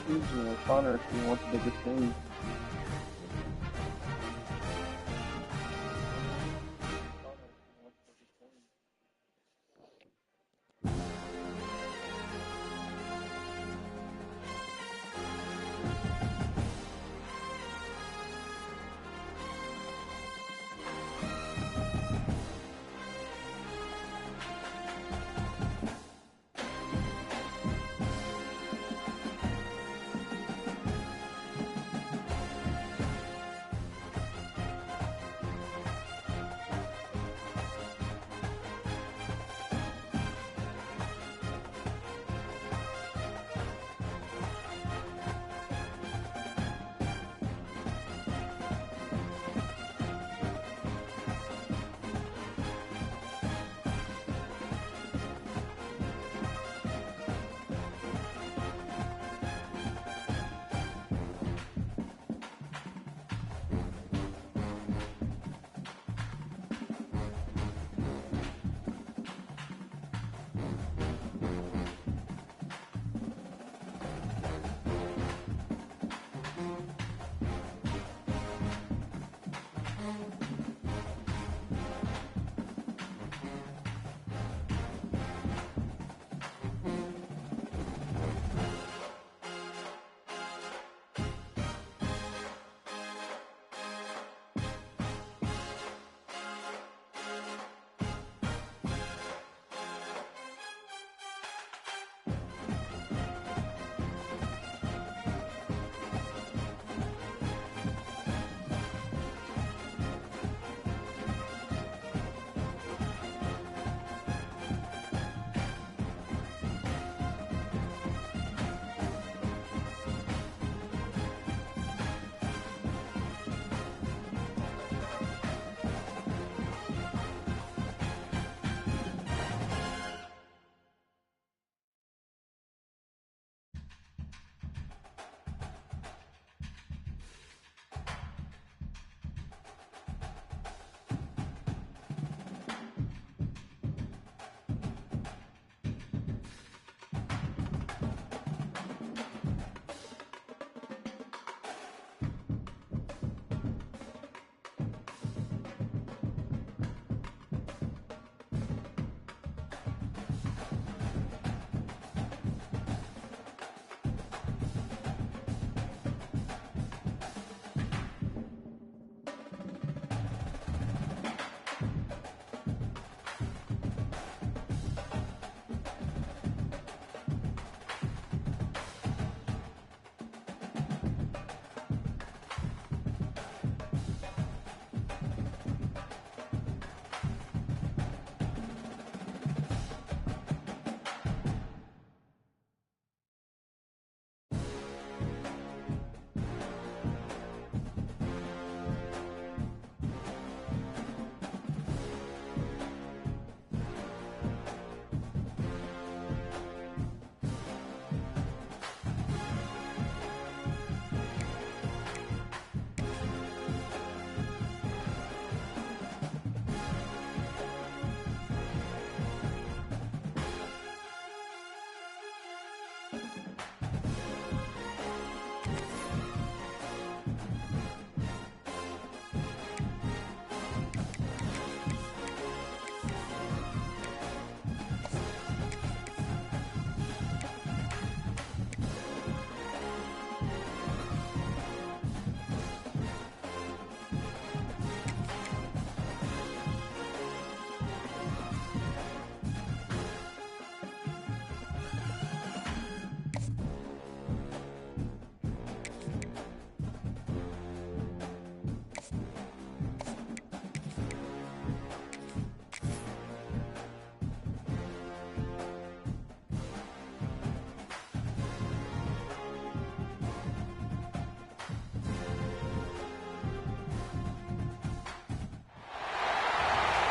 Connor seeing what's the biggest thing.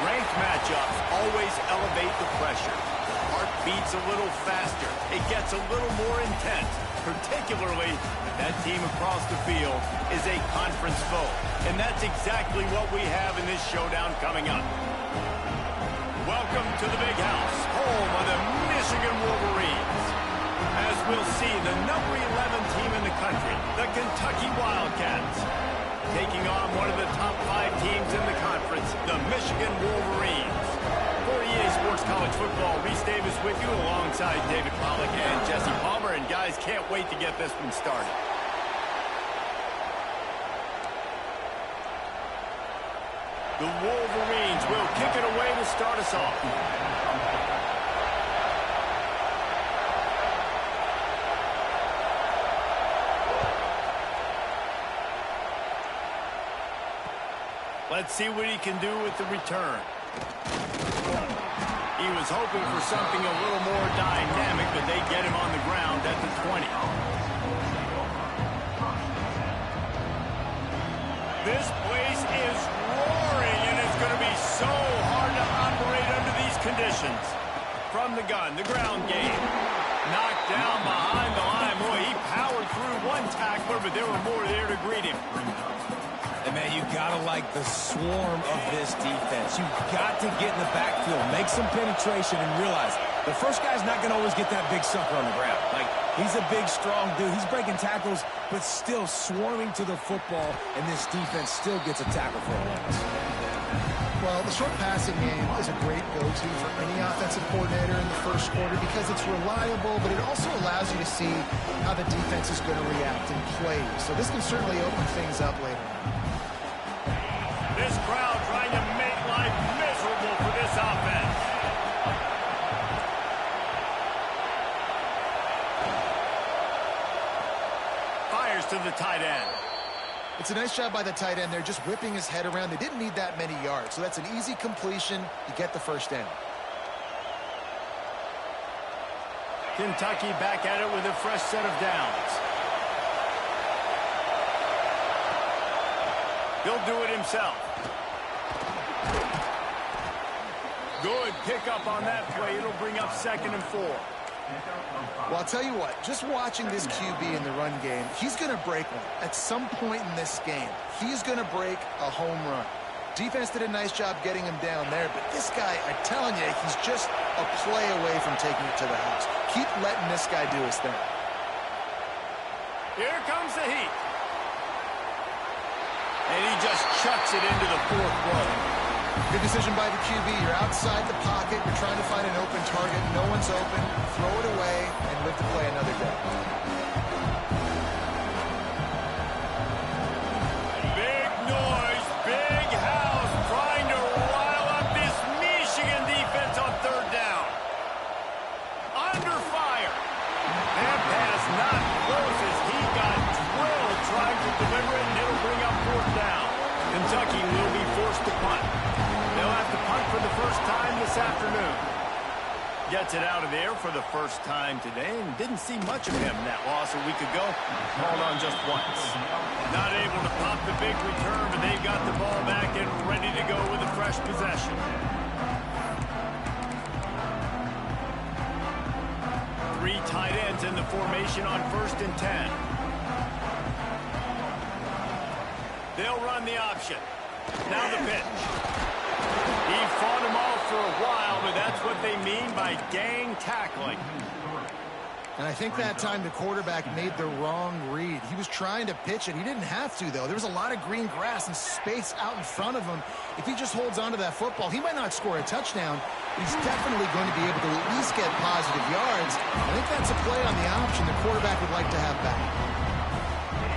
Ranked matchups always elevate the pressure. The heart beats a little faster. It gets a little more intense, particularly if that team across the field is a conference foe. And that's exactly what we have in this showdown coming up. Welcome to the Big House, home of the Michigan Wolverines. As we'll see, the number 11 team taking on one of the top 5 teams in the conference, the Michigan Wolverines. For EA Sports College Football, Reese Davis with you alongside David Pollack and Jesse Palmer. And guys, can't wait to get this one started. The Wolverines will kick it away to start us off. Let's see what he can do with the return. He was hoping for something a little more dynamic, but they get him on the ground at the 20. This place is roaring, and it's going to be so hard to operate under these conditions. From the gun, the ground game. Knocked down behind the line. Boy, he powered through one tackler, but there were more there to greet him. And, man, you got to like the swarm of this defense. You've got to get in the backfield, make some penetration, and realize the first guy's not going to always get that big sucker on the ground. Like, he's a big, strong dude. He's breaking tackles, but still swarming to the football, and this defense still gets a tackle for a loss. Well, the short passing game is a great go-to for any offensive coordinator in the first quarter because it's reliable, but it also allows you to see how the defense is going to react and play. So this can certainly open things up later on. This crowd trying to make life miserable for this offense. Fires to the tight end. It's a nice job by the tight end there, just whipping his head around. They didn't need that many yards, so that's an easy completion. You get the first down. Kentucky back at it with a fresh set of downs. He'll do it himself. Good pickup on that play. It'll bring up 2nd and 4. Well, I'll tell you what, just watching this QB in the run game, he's going to break one. At some point in this game, he's going to break a home run. Defense did a nice job getting him down there, but this guy, I'm telling you, he's just a play away from taking it to the house. Keep letting this guy do his thing. Here comes the heat. And he just chucks it into the 4th row. Good decision by the QB. You're outside the pocket. You're trying to find an open target. No one's open. Throw it away and live to play another day. Big noise, big house, trying to rile up this Michigan defense on 3rd down. Under fire. That pass not close as he got drilled trying to deliver it, and it'll bring up 4th down. Kentucky will be forced to punt. They'll have to punt for the first time this afternoon. Gets it out of there for the first time today, and didn't see much of him that loss a week ago. Called on just once. Not able to pop the big return, but they've got the ball back and ready to go with a fresh possession. 3 tight ends in the formation on 1st and 10. They'll run the option. Now the pitch. He fought him off for a while, but that's what they mean by gang tackling. And I think that time the quarterback made the wrong read. He was trying to pitch it. He didn't have to, though. There was a lot of green grass and space out in front of him. If he just holds on to that football, he might not score a touchdown, but he's definitely going to be able to at least get positive yards. I think that's a play on the option the quarterback would like to have back.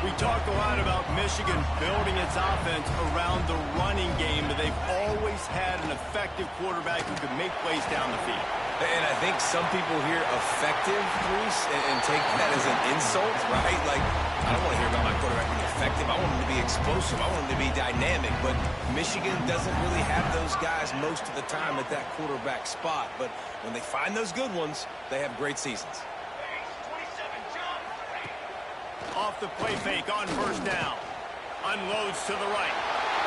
We talk a lot about Michigan building its offense around the running game, but they've always had an effective quarterback who could make plays down the field. And I think some people hear effective, Reese, and take that as an insult, right? Like, I don't want to hear about my quarterback being effective. I want him to be explosive. I want him to be dynamic. But Michigan doesn't really have those guys most of the time at that quarterback spot. But when they find those good ones, they have great seasons. Off the play fake on 1st down. Unloads to the right.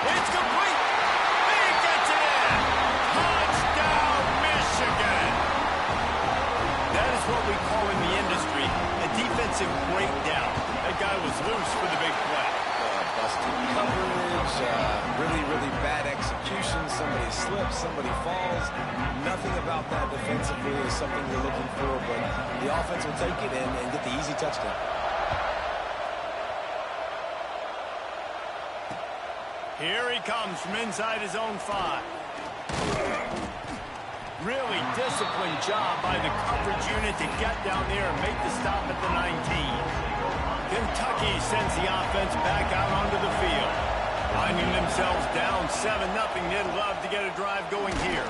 It's complete. He gets it in. Touchdown, Michigan. That is what we call in the industry a defensive breakdown. That guy was loose for the big play. Busted coverage, really, really bad execution. Somebody slips, somebody falls. Nothing about that defensively is something you're looking for, but the offense will take it and get the easy touchdown. Here he comes from inside his own 5. Really disciplined job by the coverage unit to get down there and make the stop at the 19. Kentucky sends the offense back out onto the field. Finding themselves down 7-0, they'd love to get a drive going here.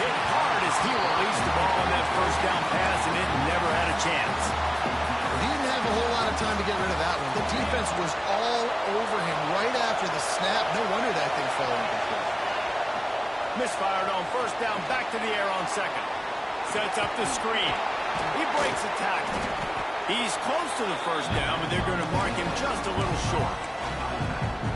Hit hard as he released the ball on that first down pass, and it never had a chance. He didn't have a whole lot of time to get rid of that one. The defense was all over him right after the snap. No wonder that thing fell incomplete. Misfired on first down, back to the air on second. Sets up the screen. He breaks a tackle. He's close to the first down, but they're going to mark him just a little short.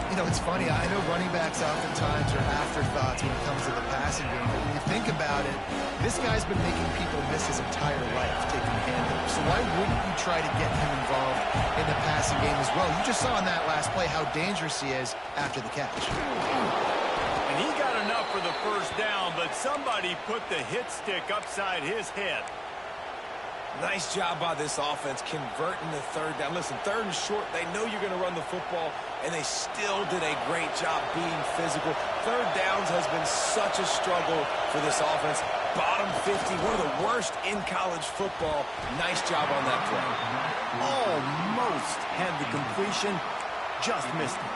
You know, it's funny. I know running backs oftentimes are afterthoughts when it comes to the passing game. But when you think about it, this guy's been making people miss his entire life taking handoffs. So why wouldn't you try to get him involved in the passing game as well? You just saw in that last play how dangerous he is after the catch. And he got enough for the first down, but somebody put the hit stick upside his head. Nice job by this offense converting the third down. Listen, 3rd and short, they know you're going to run the football, and they still did a great job being physical. 3rd downs has been such a struggle for this offense. Bottom 50, one of the worst in college football. Nice job on that play. Almost had the completion, just missed it.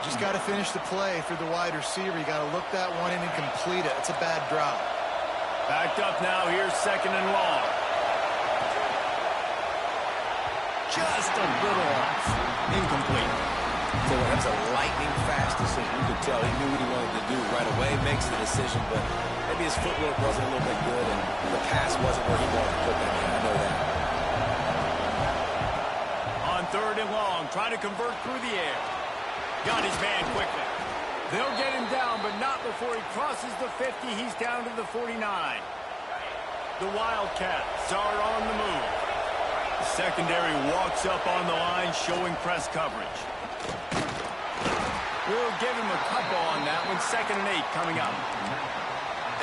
Just got to finish the play for the wide receiver. You got to look that one in and complete it. It's a bad drop. Backed up now. Here's 2nd and long. Just a little off. Incomplete. So that's a lightning-fast decision. You could tell he knew what he wanted to do right away. Makes the decision, but maybe his footwork wasn't a little bit good, and the pass wasn't where he wanted to put that in. I know that. On 3rd and long, trying to convert through the air. Got his man quickly. They'll get him down, but not before he crosses the 50. He's down to the 49. The Wildcats are on the move. The secondary walks up on the line, showing press coverage. We'll give him a couple on that one. 2nd and 8 coming up.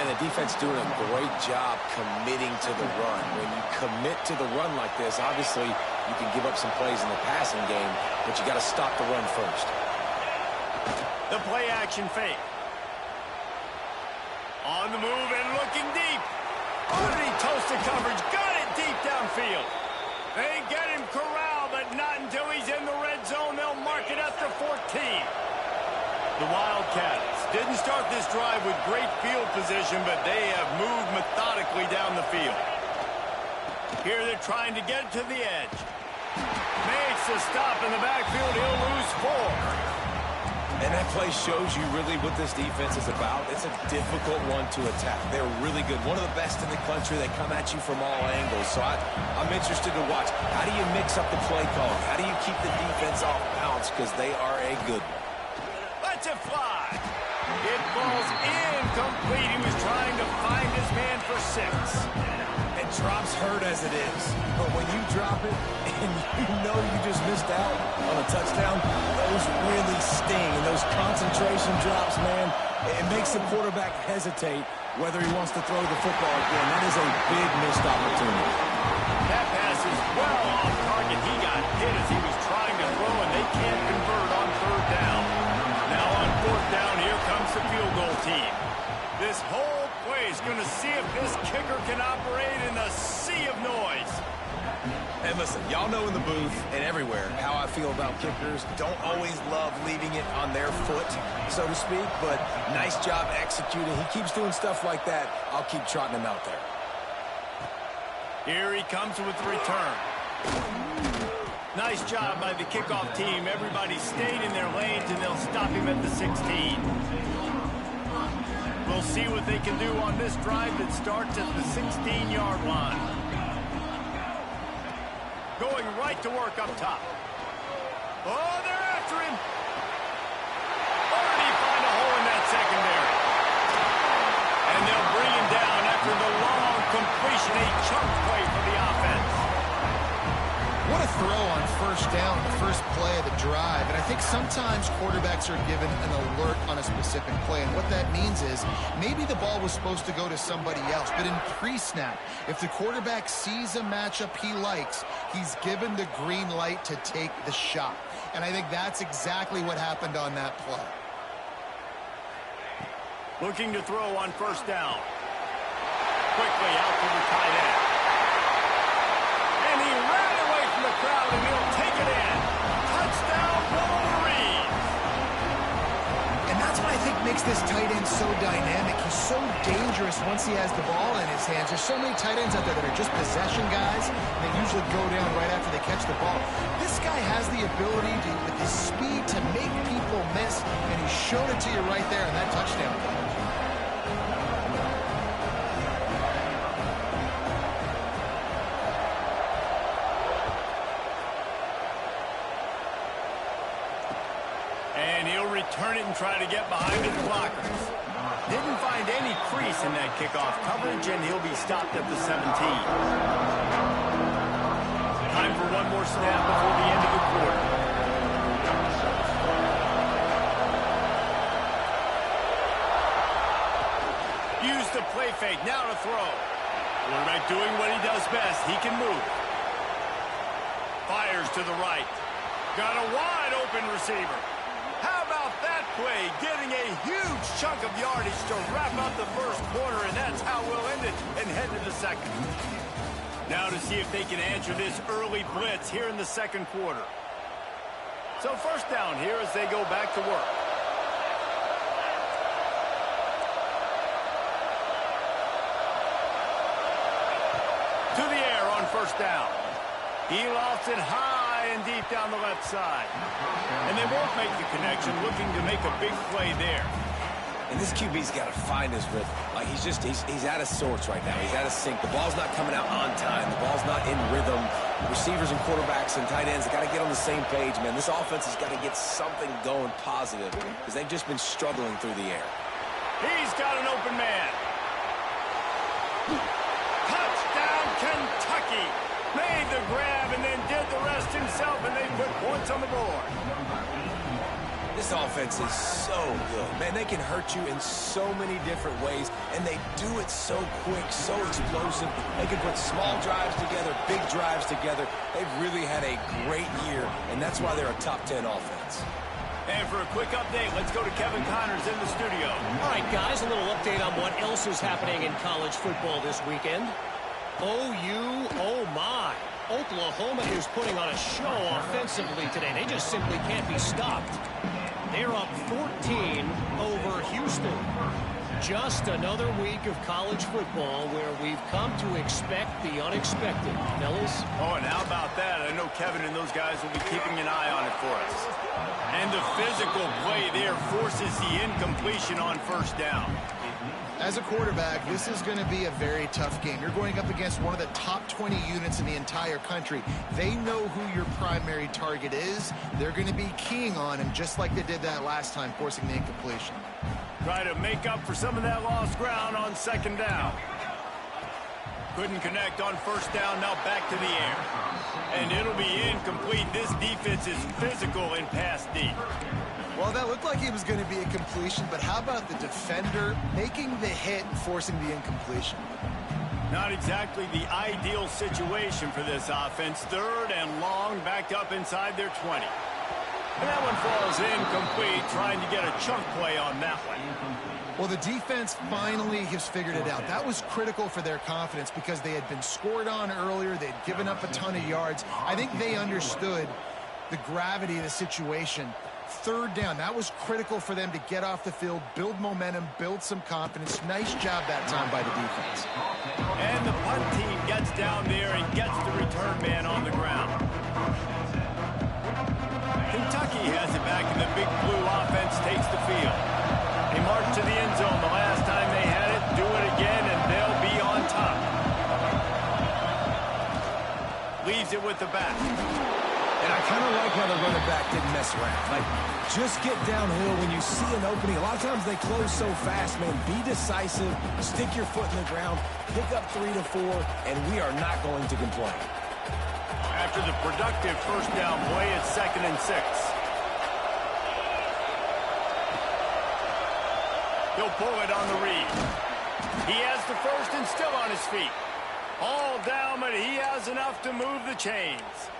And the defense doing a great job committing to the run. When you commit to the run like this, obviously you can give up some plays in the passing game, but you got to stop the run first. The play-action fake. On the move and looking deep. Underneath toasted coverage. Got it deep downfield. They get him corralled, but not until he's in the red zone. They'll mark it at the 14. The Wildcats didn't start this drive with great field position, but they have moved methodically down the field. Here they're trying to get to the edge. Makes a stop in the backfield. He'll lose 4. And that play shows you really what this defense is about. It's a difficult one to attack. They're really good. One of the best in the country. They come at you from all angles. So I'm interested to watch. How do you mix up the play calling? How do you keep the defense off balance? Because they are a good one. Let's it fly. It falls incomplete. He was trying to find his man for 6. And drops hurt as it is. But when you drop it and you know you just missed out on a touchdown, those really sting. And those concentration drops, man, it makes the quarterback hesitate whether he wants to throw the football again. That is a big missed opportunity. That pass is well off target. He got hit as he was trying to throw, and they can't convert on 3rd down. Now on 4th down, here comes the field goal team. This whole play is going to see if this kicker can operate in a sea of noise. And listen, y'all know in the booth and everywhere how I feel about kickers. Don't always love leaving it on their foot, so to speak, but nice job executing. He keeps doing stuff like that. I'll keep trotting him out there. Here he comes with the return. Nice job by the kickoff team. Everybody stayed in their lanes, and they'll stop him at the 16. We'll see what they can do on this drive that starts at the 16-yard line. Going right to work up top. Oh, they're after him. Already find a hole in that secondary. And they'll bring him down after the long completion, a chunk play for the offense. What a throw on 1st down, the first play of the drive. And I think sometimes quarterbacks are given an alert on a specific play. And what that means is maybe the ball was supposed to go to somebody else. But in pre-snap, if the quarterback sees a matchup he likes, he's given the green light to take the shot. And I think that's exactly what happened on that play. Looking to throw on first down. Quickly out to the tight end. And he ran away from the crowd, and he'll take it in. Touchdown, Wolverines! And that's what I think makes this tight end so dynamic. He's so dangerous once he has the ball in his hands. There's so many tight ends out there that are just possession guys. They usually go down right after they catch the ball. This guy has the ability to, with his speed, to make people miss, and he showed it to you right there in that touchdown catch. And he'll return it and try to get behind his blockers. Didn't find any crease in that kickoff coverage, and he'll be stopped at the 17. Time for one more snap before the end of the quarter. Use the play fake, now to throw. Quarterback doing what he does best. He can move. Fires to the right. Got a wide open receiver. How about that play? Getting a huge chunk of yardage to wrap up the first quarter, and that's how we'll end it and head to the second. Now to see if they can answer this early blitz here in the second quarter. So first down here as they go back to work. To the air on first down. He lofts it high and deep down the left side. And they won't make the connection, looking to make a big play there. And this QB's got to find his rhythm. Like, he's out of sorts right now. He's out of sync. The ball's not coming out on time. The ball's not in rhythm. Receivers and quarterbacks and tight ends, they got to get on the same page, man. This offense has got to get something going positive because they've just been struggling through the air. He's got an open man. Touchdown, Kentucky. Made the grab and then did the rest himself, and they put points on the board. This offense is so good. Man, they can hurt you in so many different ways, and they do it so quick, so explosive. They can put small drives together, big drives together. They've really had a great year, and that's why they're a top 10 offense. And for a quick update, let's go to Kevin Connors in the studio. All right, guys, a little update on what else is happening in college football this weekend. OU, oh my. Oklahoma is putting on a show offensively today. They just simply can't be stopped. They're up 14 over Houston. Just another week of college football where we've come to expect the unexpected, fellas. Oh, and how about that? I know Kevin and those guys will be keeping an eye on it for us. And the physical play there forces the incompletion on first down. As a quarterback, this is going to be a very tough game. You're going up against one of the top 20 units in the entire country. They know who your primary target is. They're going to be keying on him just like they did that last time, forcing the incompletion. Try to make up for some of that lost ground on second down. Couldn't connect on first down, now back to the air. And it'll be incomplete. This defense is physical in pass deep. Well, that looked like it was going to be a completion, but how about the defender making the hit and forcing the incompletion? Not exactly the ideal situation for this offense. Third and long, backed up inside their 20. And that one falls incomplete, trying to get a chunk play on that one. Well, the defense finally has figured it out. That was critical for their confidence because they had been scored on earlier. They'd given up a ton of yards. I think they understood the gravity of the situation. Third down, that was critical for them to get off the field, build momentum, build some confidence. Nice job that time by the defense. And the punt team gets down there and gets the return man on the ground. Kentucky has it back, and the big blue offense takes the field. They march to the end zone the last time they had it, do it again, and they'll be on top. Leaves it with the back. And I kind of like how the running back didn't mess around. Like, just get downhill when you see an opening. A lot of times they close so fast, man. Be decisive, stick your foot in the ground, pick up 3 to 4, and we are not going to complain. After the productive first down play, it's 2nd and 6. He'll pull it on the read. He has the first and still on his feet. All down, but he has enough to move the chains.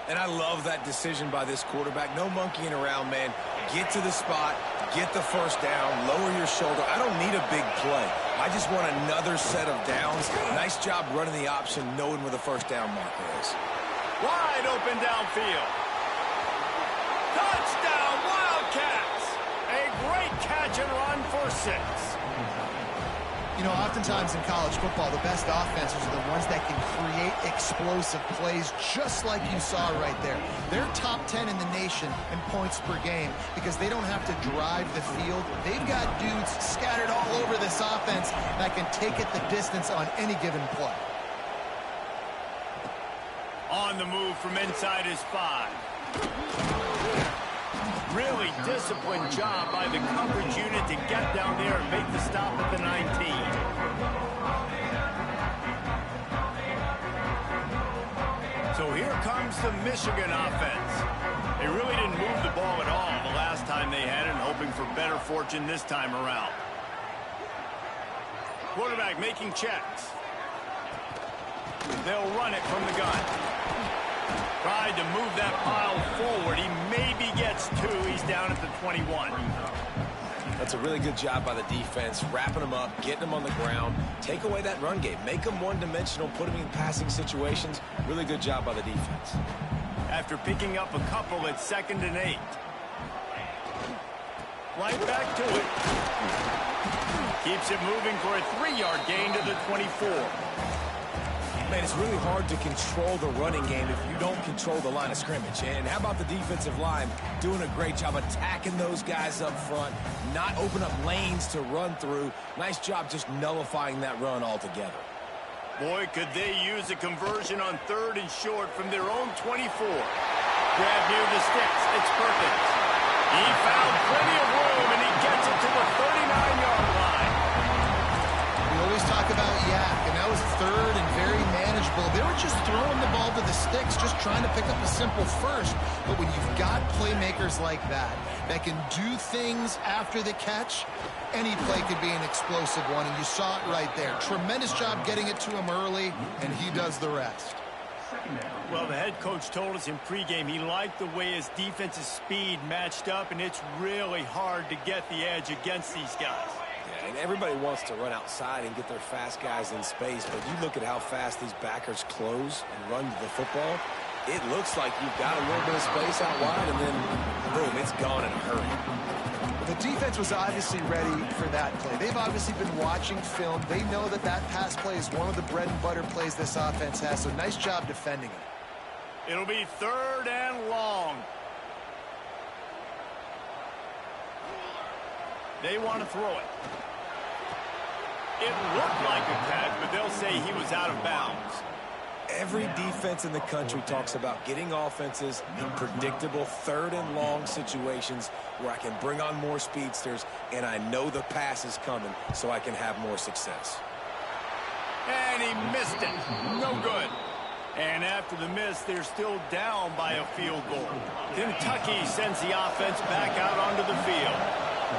And I love that decision by this quarterback. No monkeying around, man. Get to the spot, Get the first down, lower your shoulder. I don't need a big play. I just want another set of downs. Nice job running the option, knowing where the first down marker is. Wide open downfield. Touchdown, Wildcats! A great catch and run for 6. You know, oftentimes in college football, the best offenses are the ones that can create explosive plays just like you saw right there. They're top 10 in the nation in points per game because they don't have to drive the field. They've got dudes scattered all over this offense that can take it the distance on any given play. On the move from inside his 5. Really disciplined job by the coverage unit to get down there and make the stop at the 19. So here comes the Michigan offense. They really didn't move the ball at all the last time they had it, and hoping for better fortune this time around. Quarterback making checks. They'll run it from the gun. Tried to move that pile forward. He maybe gets 2. He's down at the 21. That's a really good job by the defense, wrapping them up, getting them on the ground. Take away that run game. Make them one-dimensional, put them in passing situations. Really good job by the defense. After picking up a couple at 2nd and 8. Right back to it. Keeps it moving for a 3-yard gain to the 24. Man, it's really hard to control the running game if you don't control the line of scrimmage. And how about the defensive line doing a great job attacking those guys up front, not open up lanes to run through. Nice job just nullifying that run altogether. Boy, could they use a conversion on 3rd and short from their own 24. Grab near the sticks. It's Perkins. He found plenty of room, and he gets it to the 39-yard line. We always talk about yak, and that was 3rd and very manageable. They were just throwing the ball to the sticks, just trying to pick up a simple first. But when you've got playmakers like that can do things after the catch, any play could be an explosive one, and you saw it right there. Tremendous job getting it to him early, and he does the rest. Well, the head coach told us in pregame he liked the way his defensive speed matched up, and it's really hard to get the edge against these guys. Yeah, and everybody wants to run outside and get their fast guys in space, but you look at how fast these backers close and run to the football. It looks like you've got a little bit of space out wide, and then, boom, it's gone in a hurry. The defense was obviously ready for that play. They've obviously been watching film. They know that that pass play is one of the bread and butter plays this offense has, so nice job defending it. It'll be 3rd and long. They want to throw it. It looked like a catch, but they'll say he was out of bounds. Every defense in the country talks about getting offenses in predictable 3rd and long situations where I can bring on more speedsters and I know the pass is coming so I can have more success. And he missed it. No good. And after the miss, they're still down by a field goal. Kentucky sends the offense back out onto the field.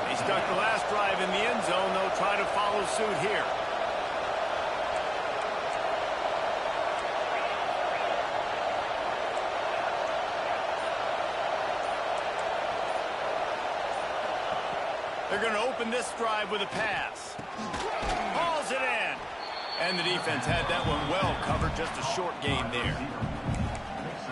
They stuck the last drive in the end zone. They'll try to follow suit here. They're going to open this drive with a pass. Hauls it in. And the defense had that one well covered. Just a short game there.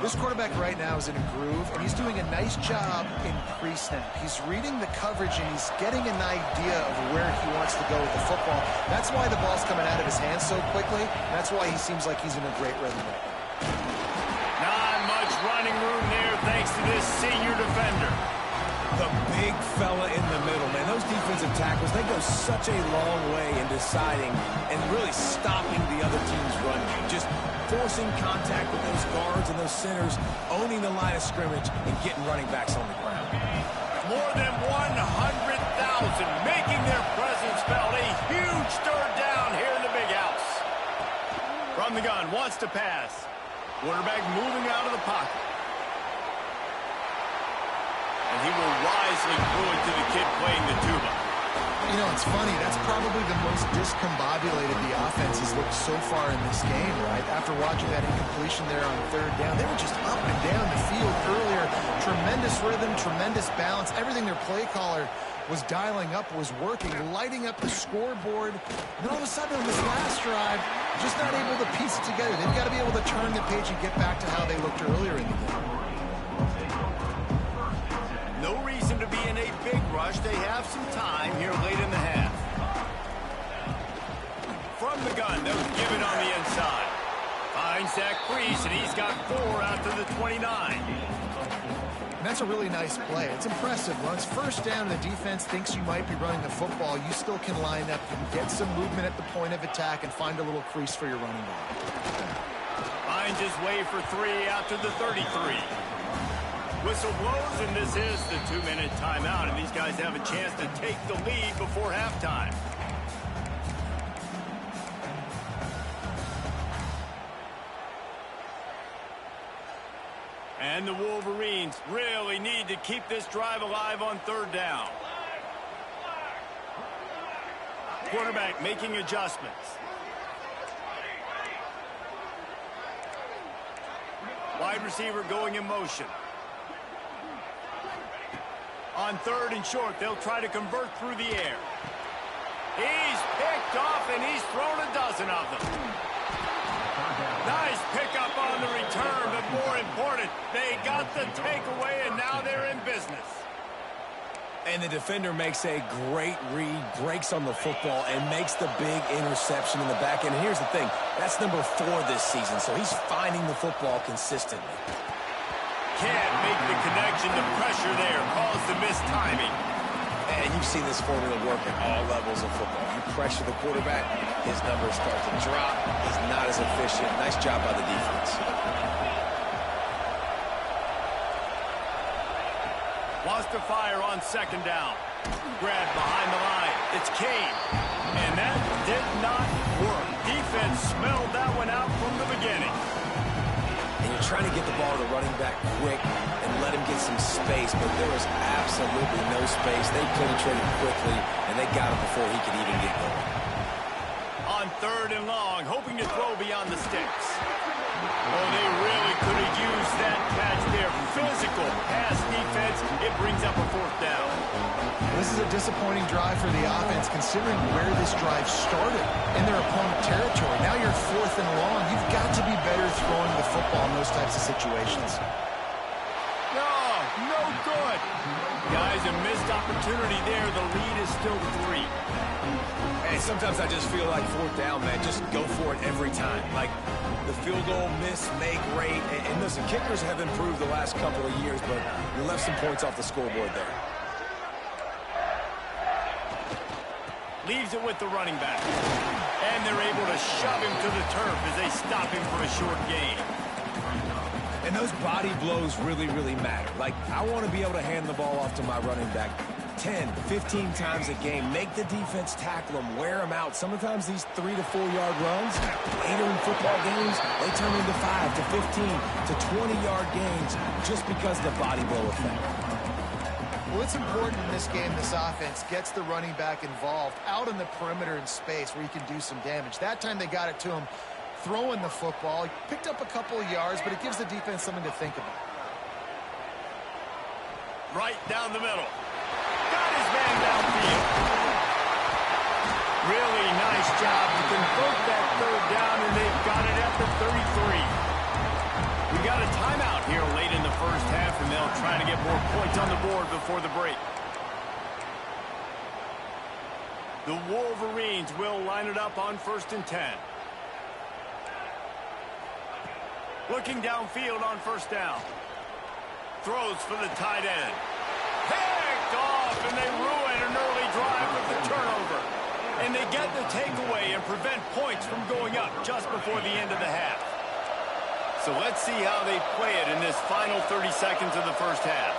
This quarterback right now is in a groove, and he's doing a nice job in pre-snap. He's reading the coverage, and he's getting an idea of where he wants to go with the football. That's why the ball's coming out of his hands so quickly. That's why he seems like he's in a great rhythm right now. Not much running room there thanks to this senior defender. The big fella in the middle, man. Those defensive tackles, they go such a long way in deciding and really stopping the other team's run game. Just forcing contact with those guards and those centers, owning the line of scrimmage, and getting running backs on the ground. More than 100,000 making their presence felt. A huge third down here in the big house. From the gun, wants to pass. Quarterback moving out of the pocket. And he will wisely throw it to the kid playing the tuba. You know, it's funny. That's probably the most discombobulated the offense has looked so far in this game, right? After watching that incompletion there on 3rd down, they were just up and down the field earlier, Tremendous rhythm, tremendous balance. Everything their play caller was dialing up was working, lighting up the scoreboard. And then all of a sudden on this last drive, just not able to piece it together. They've got to be able to turn the page and get back to how they looked earlier in the game. No reason to be in a big rush. They have some time here late in the half. From the gun, they'll give it on the inside. Finds that crease, and he's got 4 out to the 29. And that's a really nice play. It's impressive. When it's first down and the defense thinks you might be running the football, you still can line up and get some movement at the point of attack and find a little crease for your running back. Finds his way for 3 out to the 33. Whistle blows, and this is the 2-minute timeout, and these guys have a chance to take the lead before halftime. And the Wolverines really need to keep this drive alive on 3rd down. Quarterback making adjustments. Wide receiver going in motion. On 3rd and short, they'll try to convert through the air. He's picked off, and he's thrown a dozen of them. Nice pickup on the return, but more important, they got the takeaway, and now they're in business. And the defender makes a great read, breaks on the football, and makes the big interception in the back end. And here's the thing, that's number 4 this season, so he's finding the football consistently. Can't make the connection. The pressure there caused the missed timing. And you've seen this formula work at all levels of football. You pressure the quarterback, his numbers start to drop. He's not as efficient. Nice job by the defense. Wants to fire on 2nd down. Grab behind the line. It's Kane. And that did not work. Defense smelled that one out from the beginning. And you're trying to get the ball to the running back quick and let him get some space, but there was absolutely no space. They penetrated quickly, and they got him before he could even get going. On 3rd and long, hoping to throw beyond the sticks. Oh, they really could have used that catch there. Physical pass defense. It brings up a 4th down. This is a disappointing drive for the offense, considering where this drive started in their opponent territory. Now you're 4th and long. You've got to be better throwing the football in those types of situations. No good. Guys, a missed opportunity there. The lead is still 3. Hey, sometimes I just feel like 4th down, man. Just go for it every time. Like the field goal miss, make rate. And listen, kickers have improved the last couple of years, but you left some points off the scoreboard there. Leaves it with the running back. And they're able to shove him to the turf as they stop him for a short gain. And those body blows really, really matter. Like, I want to be able to hand the ball off to my running back 10, 15 times a game. Make the defense tackle them, wear them out. Sometimes these 3 to 4 yard runs, later in football games, they turn into 5 to 15 to 20-yard gains just because of the body blow effect. Well, it's important in this game this offense gets the running back involved out in the perimeter in space where he can do some damage. That time they got it to him throwing the football. He picked up a couple of yards, but it gives the defense something to think about. Right down the middle. Got his man downfield. Really nice job to convert that 3rd down, and they've got it at the 33. We got a timeout here late in the first half, and they'll try to get more points on the board before the break. The Wolverines will line it up on 1st and 10. Looking downfield on 1st down. Throws for the tight end. Picked off, and they ruin an early drive with the turnover. And they get the takeaway and prevent points from going up just before the end of the half. So let's see how they play it in this final 30 seconds of the first half.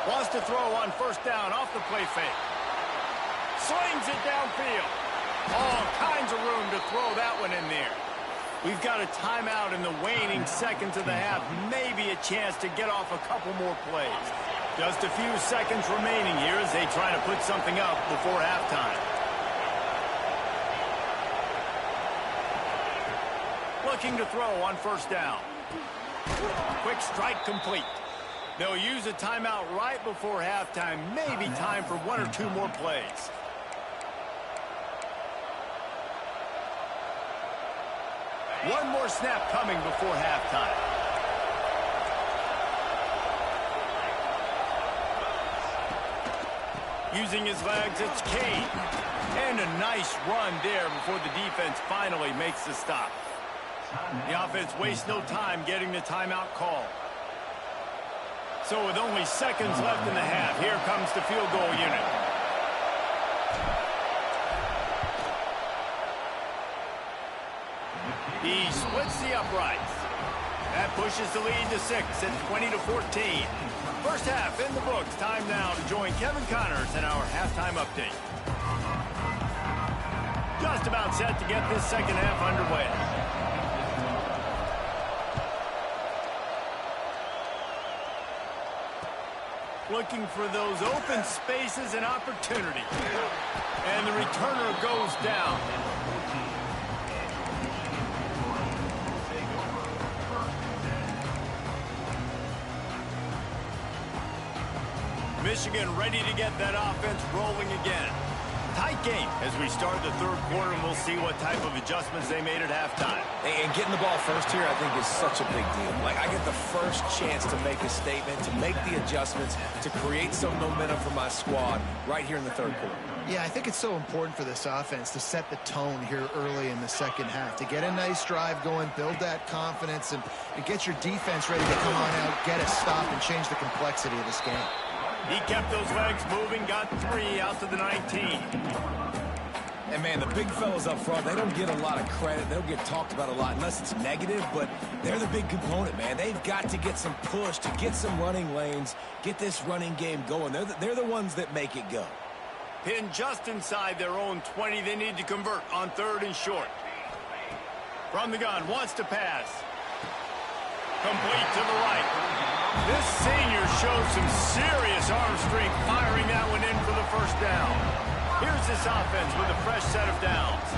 Wants to throw on 1st down off the play fake. Slings it downfield. All kinds of room to throw that one in there. We've got a timeout in the waning seconds of the half. Maybe a chance to get off a couple more plays. Just a few seconds remaining here as they try to put something up before halftime. looking to throw on first down. Quick strike complete. They'll use a timeout right before halftime. Maybe time for one or two more plays. One more snap coming before halftime. Using his legs, it's Kane. And a nice run there before the defense finally makes the stop. The offense wastes no time getting the timeout call. So with only seconds left in the half, here comes the field goal unit. He splits the uprights. That pushes the lead to 6 at 20-14. First half in the books. Time now to join Kevin Connors in our halftime update. Just about set to get this second half underway. Looking for those open spaces and opportunity. And the returner goes down. Michigan ready to get that offense rolling again. Tight game as we start the third quarter, and we'll see what type of adjustments they made at halftime. And getting the ball first here, I think, is such a big deal. Like, I get the first chance to make a statement, to make the adjustments, to create some momentum for my squad right here in the third quarter. Yeah, I think it's so important for this offense to set the tone here early in the second half, to get a nice drive going, build that confidence, and get your defense ready to come on out, get a stop, and change the complexity of this game. He kept those legs moving, got 3 out to the 19. And, man, the big fellas up front, they don't get a lot of credit. They don't get talked about a lot unless it's negative, but they're the big component, man. They've got to get some push, to get some running lanes, get this running game going. They're the ones that make it go. Pinned just inside their own 20. They need to convert on 3rd and short. From the gun, wants to pass. Complete to the right. This senior shows some serious arm strength, firing that one in for the first down. Here's this offense with a fresh set of downs.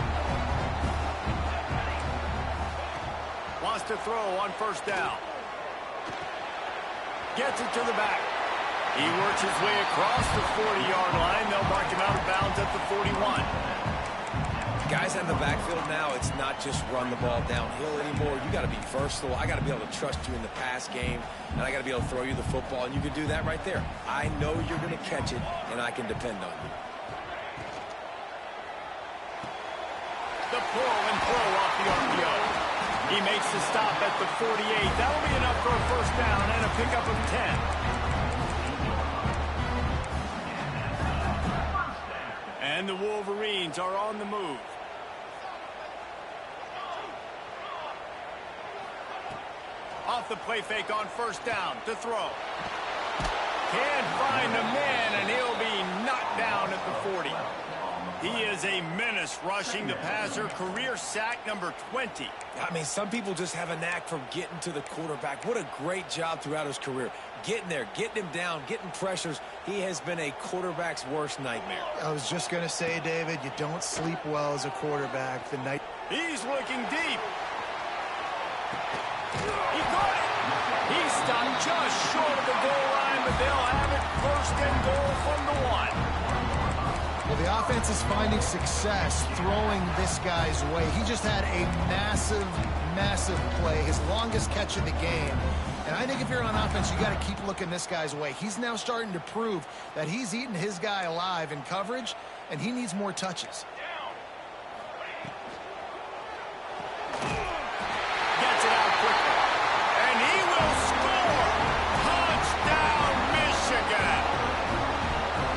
Wants to throw on first down. Gets it to the back. He works his way across the 40-yard line. They'll mark him out of bounds at the 41. Guys in the backfield now, it's not just run the ball downhill anymore. You got to be versatile. I got to be able to trust you in the pass game, and I got to be able to throw you the football, and you can do that right there. I know you're going to catch it, and I can depend on you. The pull and throw off the RPO. He makes the stop at the 48. That'll be enough for a first down and a pickup of 10. And the Wolverines are on the move. Off the play fake on first down to throw. Can't find a man, and he'll be knocked down at the 40. He is a menace rushing the passer. Career sack number 20. I mean, some people just have a knack for getting to the quarterback. What a great job throughout his career. Getting there, getting him down, getting pressures. He has been a quarterback's worst nightmare. I was just going to say, David, you don't sleep well as a quarterback the night. He's looking deep. He got it. He stopped just short of the goal line, but they'll have it 1st and goal from the 1. Well, the offense is finding success throwing this guy's way. He just had a massive, massive play, his longest catch of the game. And I think if you're on offense, you got to keep looking this guy's way. He's now starting to prove that he's eating his guy alive in coverage, and he needs more touches. Gets it out quickly. And he will score. Touchdown, Michigan.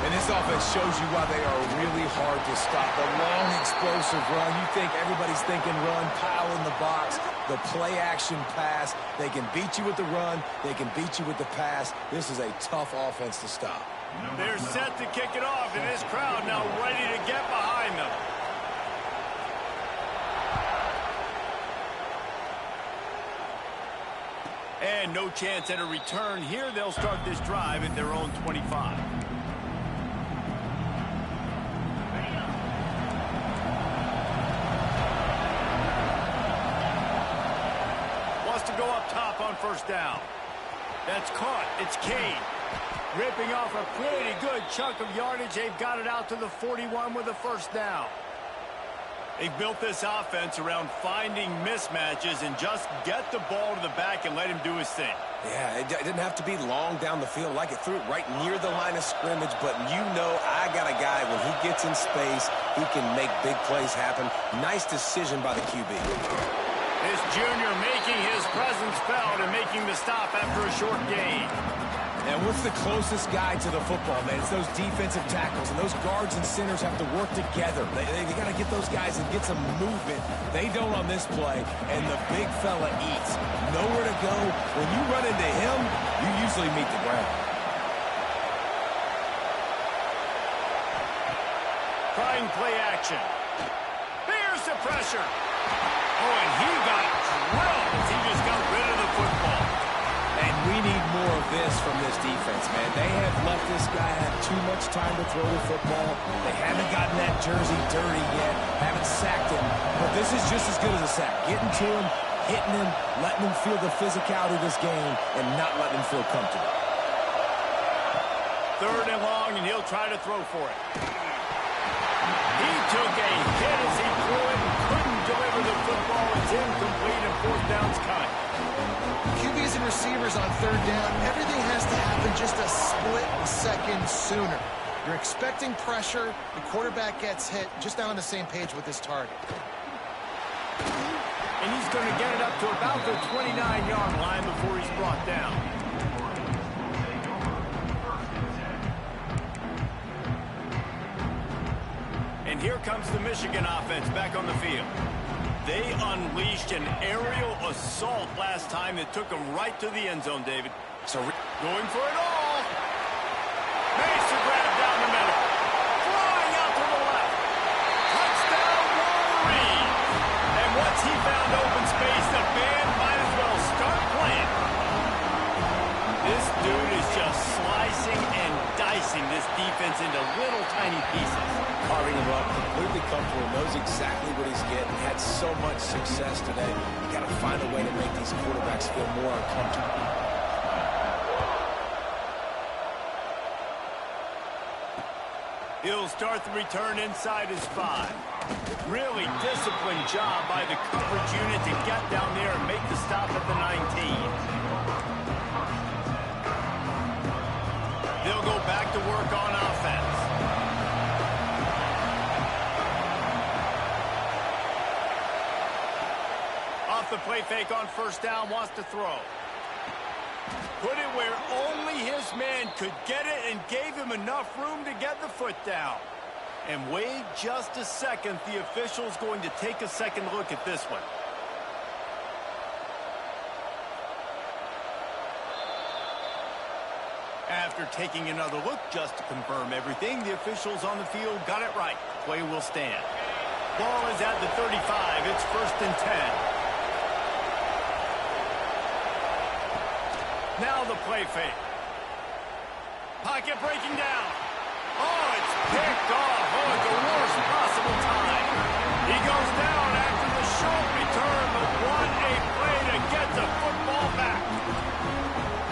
And this offense shows you why they are really hard to stop. The long, explosive run. You think everybody's thinking run, pile in the box. The play-action pass. They can beat you with the run. They can beat you with the pass. This is a tough offense to stop. They're set to kick it off, and this crowd now ready to get behind them. And no chance at a return here. They'll start this drive at their own 25. They'll go up top on first down. That's caught. It's Kane. Ripping off a pretty good chunk of yardage. They've got it out to the 41 with a first down. They've built this offense around finding mismatches and just get the ball to the back and let him do his thing. Yeah, it didn't have to be long down the field. Like it threw it right near the line of scrimmage, but you know I got a guy, when he gets in space, he can make big plays happen. Nice decision by the QB. This junior making his presence felt and making the stop after a short gain. And what's the closest guy to the football, man? It's those defensive tackles, and those guards and centers have to work together. They got to get those guys and get some movement. They don't on this play, and the big fella eats. Nowhere to go. When you run into him, you usually meet the ground. Trying play action. There's the pressure. Oh, and he got drilled as he just got rid of the football. And we need more of this from this defense, man. They have let this guy have too much time to throw the football. They haven't gotten that jersey dirty yet, haven't sacked him. But this is just as good as a sack. Getting to him, hitting him, letting him feel the physicality of this game, and not letting him feel comfortable. 3rd and long, and he'll try to throw for it. He took a hit as he threw it and couldn't deliver the football. It's incomplete, and 4th down's cut. QBs and receivers on 3rd down, everything has to happen just a split second sooner. You're expecting pressure, the quarterback gets hit, just not on the same page with his target. And he's going to get it up to about the 29-yard line before he's brought down. And here comes the Michigan offense back on the field. They unleashed an aerial assault last time that took them right to the end zone, David. So going for it all. Makes the grab down the middle. Flying out to the left. Touchdown, Wolverine. And once he found open space, the band might as well start playing. This dude is just slicing and dicing this defense into little tiny pieces. Carving him up, completely comfortable, knows exactly what he's getting. Had so much success today. You got to find a way to make these quarterbacks feel more uncomfortable. He'll start the return inside his 5. Really disciplined job by the coverage unit to get down there and make the stop at the 19. They'll go back to work on offense. Off the play fake on first down, wants to throw. Put it where only his man could get it and gave him enough room to get the foot down. And wait just a second, the official's going to take a second look at this one. After taking another look just to confirm everything, the officials on the field got it right. Play will stand. Ball is at the 35. It's 1st and 10. Now the play fake. Pocket breaking down. Oh, it's picked off. Oh, at the worst possible time. He goes down after the short return, but what a play to get the football back.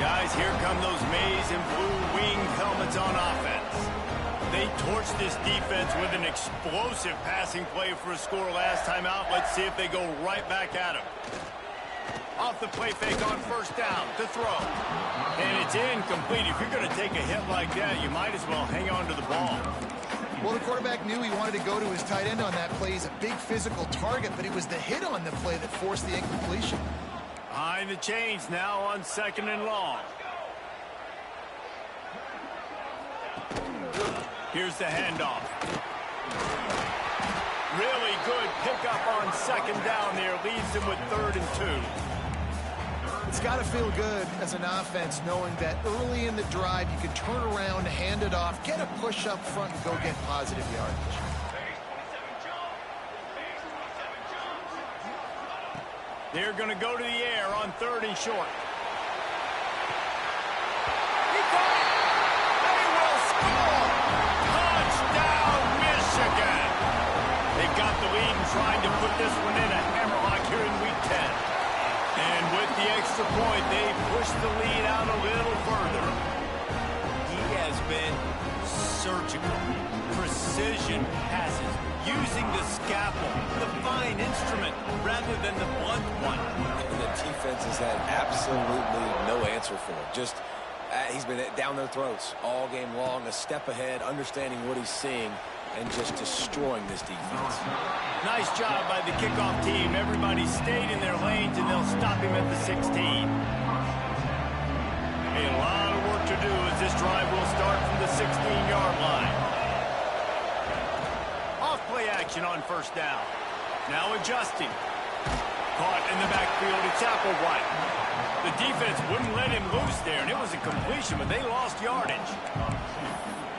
Guys, here come those maize and blue winged helmets on offense. They torched this defense with an explosive passing play for a score last time out. Let's see if they go right back at him. Off the play fake on first down to throw. And it's incomplete. If you're going to take a hit like that, you might as well hang on to the ball. Well, the quarterback knew he wanted to go to his tight end on that play. He's a big physical target, but it was the hit on the play that forced the incompletion. Behind the chains now on 2nd and long. Here's the handoff. Really good pickup on 2nd down there. Leaves them with 3rd and 2. It's got to feel good as an offense knowing that early in the drive you can turn around, hand it off, get a push up front, and go get positive yardage. They're going to go to the air on 3rd and short. He got it! They will score! Touchdown, Michigan! They got the lead and trying to put this one in a hammerlock here in Week 10. And with the push the lead out a little further. He has been surgical, precision passes, using the scalpel, the fine instrument, rather than the blunt one. And the defense has had absolutely no answer for him. Just, he's been down their throats all game long, a step ahead, understanding what he's seeing, and just destroying this defense. Nice job by the kickoff team. Everybody stayed in their lanes, and they'll stop him at the 16. A lot of work to do as this drive will start from the 16-yard line. Off-play action on first down. Now adjusting. Caught in the backfield. It's Applewhite. The defense wouldn't let him loose there, and it was a completion, but they lost yardage.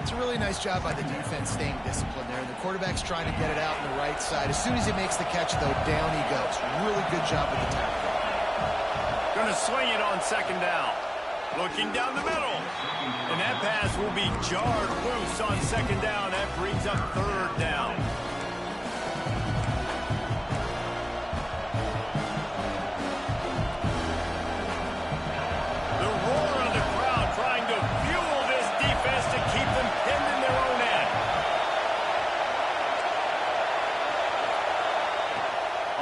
It's a really nice job by the defense staying disciplined there. The quarterback's trying to get it out on the right side. As soon as he makes the catch, though, down he goes. Really good job with the tackle. Going to swing it on second down. Looking down the middle. And that pass will be jarred loose on second down. That brings up third down. The roar of the crowd trying to fuel this defense to keep them pinned in their own end.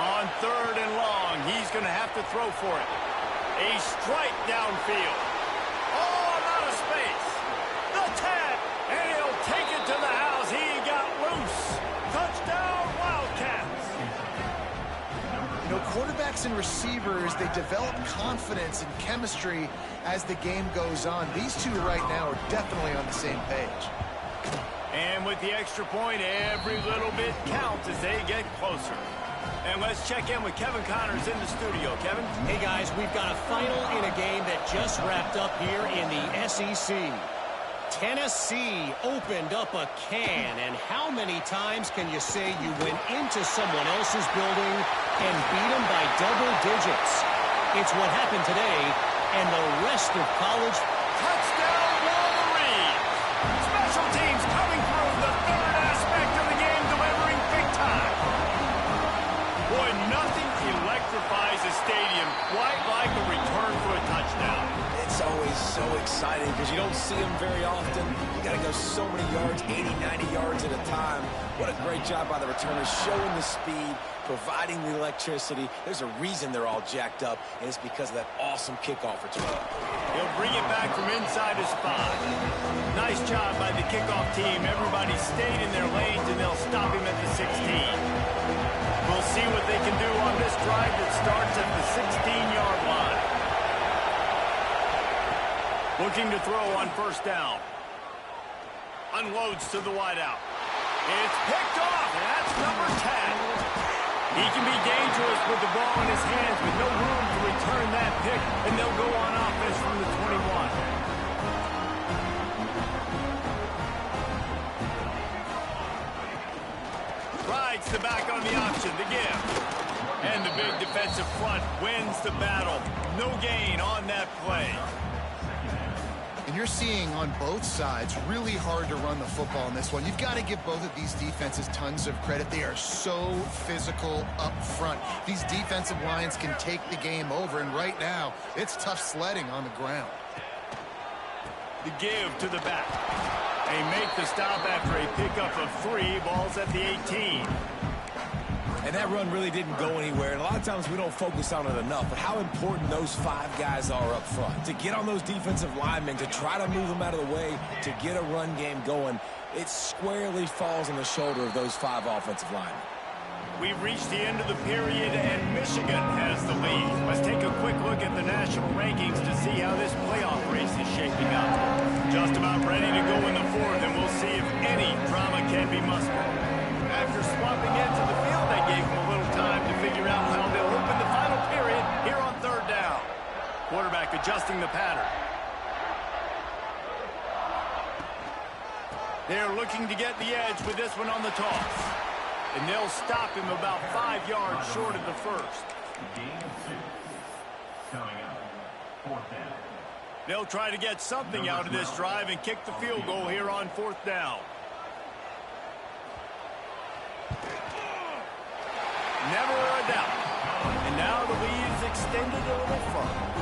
On third and long, he's going to have to throw for it. A strike downfield. Oh, I'm out of space. The tap, and he'll take it to the house. He got loose. Touchdown, Wildcats. You know, quarterbacks and receivers, they develop confidence and chemistry as the game goes on. These two right now are definitely on the same page. And with the extra point, every little bit counts as they get closer. And let's check in with Kevin Connors in the studio. Kevin? Hey, guys, we've got a final in a game that just wrapped up here in the SEC. Tennessee opened up a can, and how many times can you say you went into someone else's building and beat them by double digits? It's what happened today, and the rest of college. Touchdown, Wolverine! Special teams coming through, the third aspect of the game, delivering big time. Boy, nothing electrifies a stadium quite like a return for a touchdown. It's always so exciting because you don't see them very often. You got to go so many yards, 80, 90 yards at a time. What a great job by the returners, showing the speed, providing the electricity. There's a reason they're all jacked up, and it's because of that awesome kickoff return. He'll bring it back from inside his spot. Nice job by the kickoff team. Everybody stayed in their lanes, and they'll stop him at the 16. We'll see what they can do on this drive that starts at the 16-yard line. Looking to throw on first down. Unloads to the wideout. It's picked off, and that's number 10. He can be dangerous with the ball in his hands, with no room to return that pick, and they'll go on offense from the 21. Rides the back on the option, the give. And the big defensive front wins the battle. No gain on that play. And you're seeing on both sides really hard to run the football in this one. You've got to give both of these defenses tons of credit. They are so physical up front. These defensive lines can take the game over, and right now, it's tough sledding on the ground. The give to the back. They make the stop after a pickup of 3. Ball's at the 18. And that run really didn't go anywhere. And a lot of times we don't focus on it enough. But how important those 5 guys are up front. To get on those defensive linemen, to try to move them out of the way, to get a run game going, it squarely falls on the shoulder of those 5 offensive linemen. We've reached the end of the period, and Michigan has the lead. Let's take a quick look at the national rankings to see how this playoff race is shaping up. Just about ready to go in the 4th, and we'll see if any drama can be mustered. After swapping into the field, that gave them a little time to figure out how they'll open the final period here on third down. Quarterback adjusting the pattern. They're looking to get the edge with this one on the toss. And they'll stop him about 5 yards short of the first. They'll try to get something out of this drive and kick the field goal here on 4th down. Never a doubt. And now the lead is extended a little further.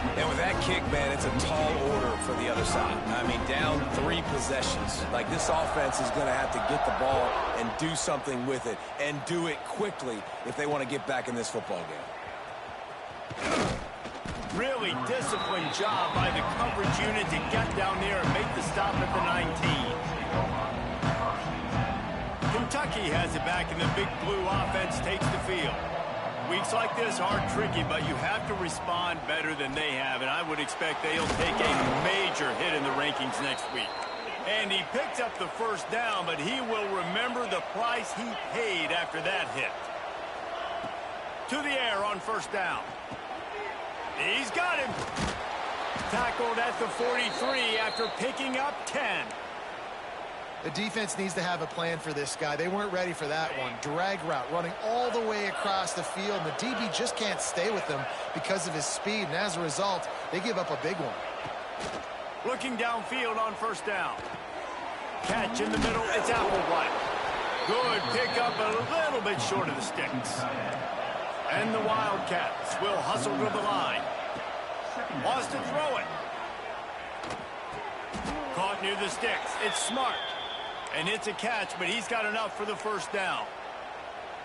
And with that kick, man, it's a tall order for the other side. I mean, down 3 possessions. Like, this offense is going to have to get the ball and do something with it, and do it quickly if they want to get back in this football game. Really disciplined job by the coverage unit to get down there and make the stop at the 19. Kentucky has it back, and the big blue offense takes the field. Weeks like this are tricky, but you have to respond better than they have, and I would expect they'll take a major hit in the rankings next week. And he picked up the first down, but he will remember the price he paid after that hit. To the air on first down. He's got him. Tackled at the 43 after picking up 10. The defense needs to have a plan for this guy. They weren't ready for that one. Drag route running all the way across the field. And the DB just can't stay with him because of his speed. And as a result, they give up a big one. Looking downfield on first down. Catch in the middle. It's Applewhite. Good pickup, a little bit short of the sticks. And the Wildcats will hustle to the line. Wants to throw it. Caught near the sticks. It's Smart. And it's a catch, but he's got enough for the first down.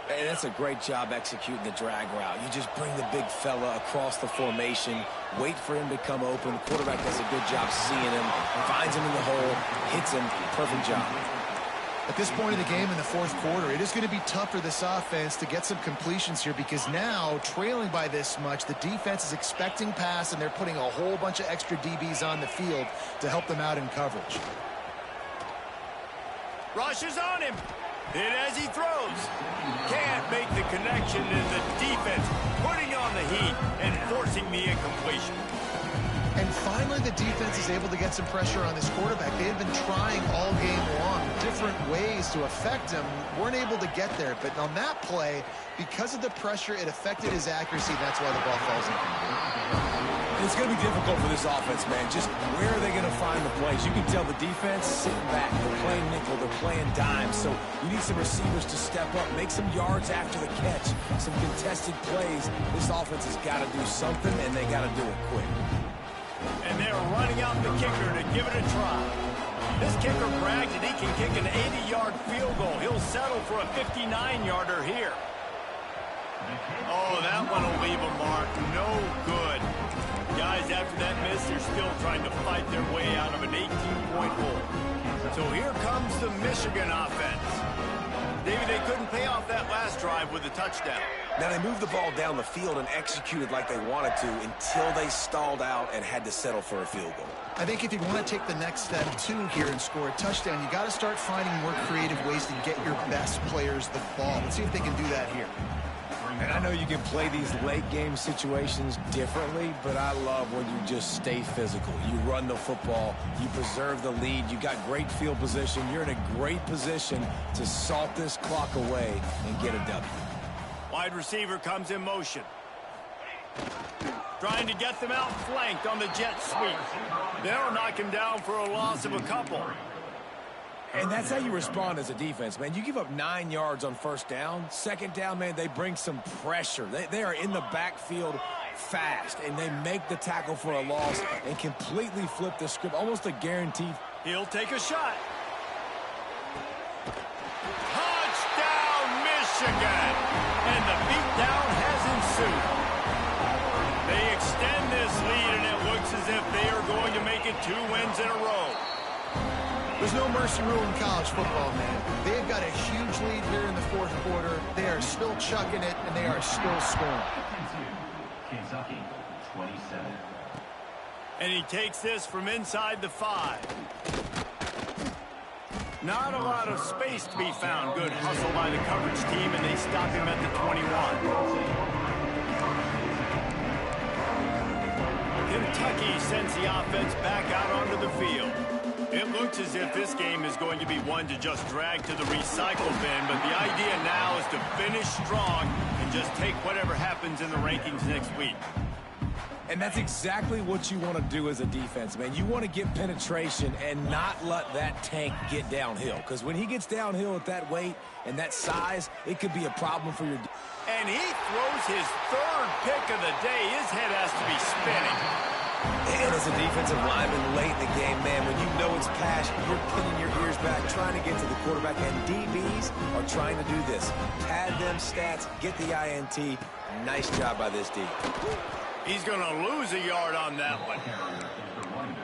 Hey, that's a great job executing the drag route. You just bring the big fella across the formation, wait for him to come open. The quarterback does a good job seeing him, finds him in the hole, hits him. Perfect job. At this point in the game in the fourth quarter, it is going to be tough for this offense to get some completions here because now, trailing by this much, the defense is expecting pass, and they're putting a whole bunch of extra DBs on the field to help them out in coverage. Rushes on him. Hit as he throws. Can't make the connection, and the defense putting on the heat and forcing the incompletion. And finally, the defense is able to get some pressure on this quarterback. They had been trying all game long different ways to affect him. Weren't able to get there. But on that play, because of the pressure, it affected his accuracy. That's why the ball falls in. It's going to be difficult for this offense, man. Just where are they going to find the plays? You can tell the defense sitting back. They're playing nickel. They're playing dime. So you need some receivers to step up, make some yards after the catch, some contested plays. This offense has got to do something, and they got to do it quick. And they're running out the kicker to give it a try. This kicker brags that he can kick an 80-yard field goal. He'll settle for a 59-yarder here. Oh, that one will leave a mark. No good. Guys, after that miss, they're still trying to fight their way out of an 18-point hole. So here comes the Michigan offense. David, they couldn't pay off that last drive with a touchdown. Now, they moved the ball down the field and executed like they wanted to until they stalled out and had to settle for a field goal. I think if you want to take the next step, too, here and score a touchdown, you got to start finding more creative ways to get your best players the ball. Let's see if they can do that here. And I know you can play these late-game situations differently, but I love when you just stay physical. You run the football. You preserve the lead. You got great field position. You're in a great position to salt this clock away and get a W. Wide receiver comes in motion. Trying to get them out flanked on the jet sweep. They'll knock him down for a loss of a couple. And that's how you respond as a defense, man. You give up 9 yards on first down. Second down, man, they bring some pressure. They are in the backfield fast, and they make the tackle for a loss and completely flip the script, almost a guaranteed. He'll take a shot. Touchdown, Michigan! And the beatdown has ensued. They extend this lead, and it looks as if they are going to make it 2 wins in a row. There's no mercy rule in college football, man. They've got a huge lead here in the fourth quarter. They are still chucking it, and they are still scoring. Kentucky, 27. And he takes this from inside the 5. Not a lot of space to be found. Good hustle by the coverage team, and they stop him at the 21. Kentucky sends the offense back out onto the field. It looks as if this game is going to be one to just drag to the recycle bin, but the idea now is to finish strong and just take whatever happens in the rankings next week. And that's exactly what you want to do as a defense, man. You want to get penetration and not let that tank get downhill, because when he gets downhill at that weight and that size, it could be a problem for your And he throws his third pick of the day. His head has to be spinning. And as a defensive lineman late in the game, man, when you know it's passion, you're pinning your ears back, trying to get to the quarterback, and DBs are trying to do this. Pad them stats, get the INT. Nice job by this D. He's going to lose a yard on that one.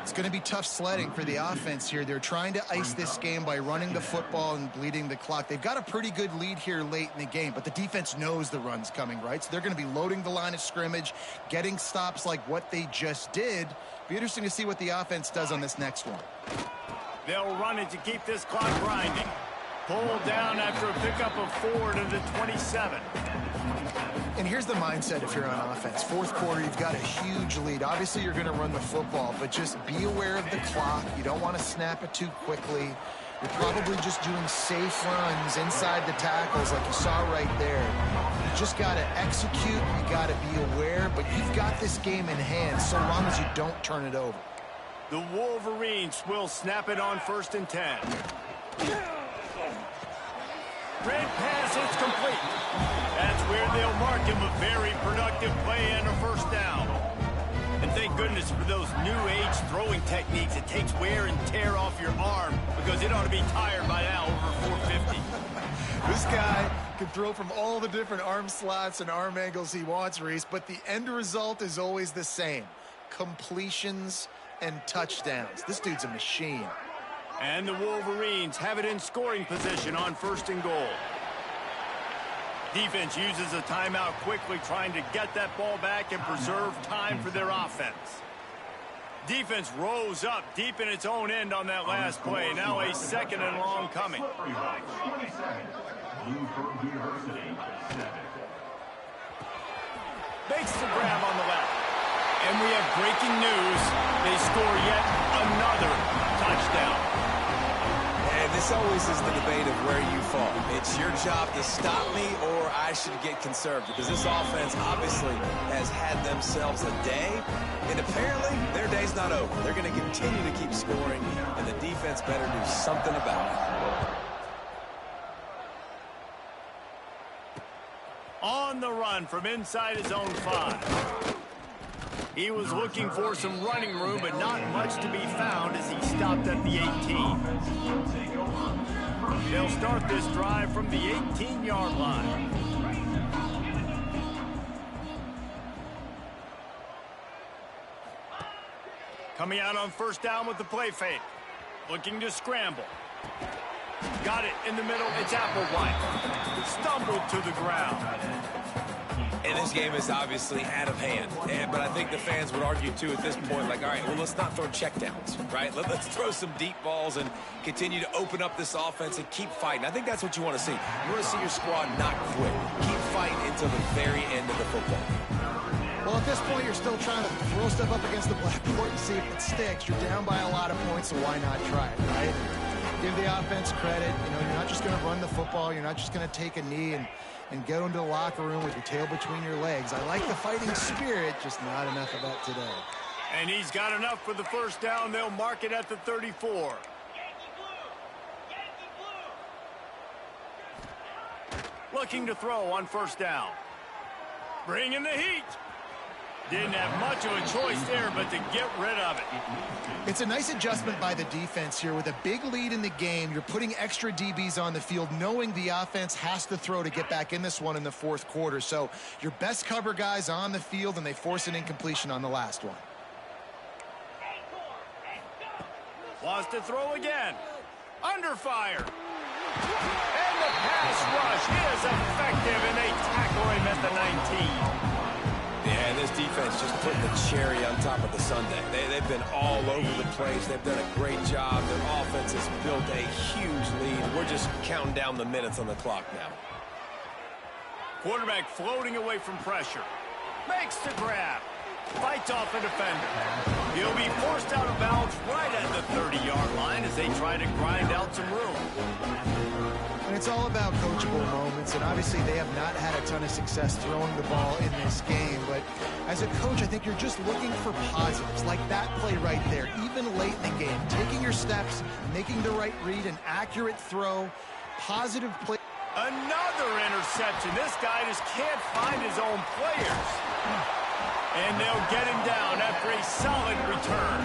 It's going to be tough sledding for the offense here. They're trying to ice this game by running the football and bleeding the clock. They've got a pretty good lead here late in the game, but the defense knows the run's coming, right? So they're going to be loading the line of scrimmage, getting stops like what they just did. Be interesting to see what the offense does on this next one. They'll run it to keep this clock grinding. Pulled down after a pickup of 4 to the 27. And here's the mindset if you're on offense. Fourth quarter, you've got a huge lead. Obviously, you're going to run the football, but just be aware of the clock. You don't want to snap it too quickly. You're probably just doing safe runs inside the tackles like you saw right there. You just got to execute. You got to be aware, but you've got this game in hand so long as you don't turn it over. The Wolverines will snap it on 1st and 10. Red pass, it's complete. That's where they'll mark him a very productive play and a 1st down. And thank goodness for those new age throwing techniques. It takes wear and tear off your arm because it ought to be tired by now over 450. This guy can throw from all the different arm slots and arm angles he wants, Reese, but the end result is always the same. Completions and touchdowns. This dude's a machine. And the Wolverines have it in scoring position on 1st and goal. Defense uses a timeout quickly, trying to get that ball back and preserve time for their offense. Defense rose up deep in its own end on that last play. Now a 2nd and long coming. Makes the grab on the left. And we have breaking news. They score yet another touchdown. And this always is the debate of where you fall. It's your job to stop me or I should get conserved, because this offense obviously has had themselves a day, and apparently their day's not over. They're going to continue to keep scoring, and the defense better do something about it. On the run from inside his own 5. He was looking for some running room, but not much to be found as he stopped at the 18. They'll start this drive from the 18-yard line. Coming out on 1st down with the play fake. Looking to scramble. Got it in the middle. It's Applewhite. Stumbled to the ground. And this game is obviously out of hand. But I think the fans would argue, too, at this point, like, all right, well, let's not throw checkdowns, right? Let's throw some deep balls and continue to open up this offense and keep fighting. I think that's what you want to see. You want to see your squad not quit. Keep fighting until the very end of the football. Well, at this point, you're still trying to throw stuff up against the blackboard and see if it sticks. You're down by a lot of points, so why not try it, right? Give the offense credit. You know, you're not just going to run the football. You're not just going to take a knee and go into the locker room with your tail between your legs. I like the fighting spirit, just not enough of that today. And he's got enough for the 1st down. They'll mark it at the 34. Looking to throw on 1st down. Bringing the heat. Didn't have much of a choice there, but to get rid of it. It's a nice adjustment by the defense here. With a big lead in the game, you're putting extra DBs on the field, knowing the offense has to throw to get back in this one in the 4th quarter. So your best cover guys on the field, and they force an incompletion on the last one. Wants to throw again. Under fire. And the pass rush is effective, and they tackle him at the 19. Yeah, this defense just putting the cherry on top of the sundae. They've been all over the place. They've done a great job. Their offense has built a huge lead. We're just counting down the minutes on the clock now. Quarterback floating away from pressure. Makes the grab. Fights off a defender. He'll be forced out of bounds right at the 30-yard line as they try to grind out some room. And it's all about coachable moments, and obviously they have not had a ton of success throwing the ball in this game. But as a coach, I think you're just looking for positives, like that play right there, even late in the game. Taking your steps, making the right read, an accurate throw, positive play. A another interception. This guy just can't find his own players. And they'll get him down after a solid return.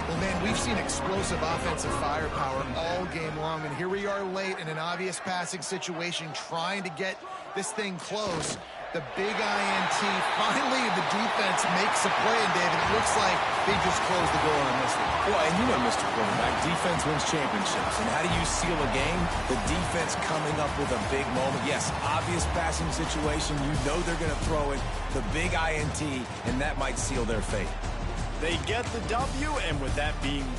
Well, man, we've seen explosive offensive firepower all game long, and here we are late in an obvious passing situation trying to get this thing close. The big INT, finally the defense makes a play, and David, it looks like they just closed the door on this one. Well, and you know, Mr. Quarterback, defense wins championships. And how do you seal a game? The defense coming up with a big moment. Yes, obvious passing situation. You know they're going to throw it. The big INT, and that might seal their fate. They get the W, and with that being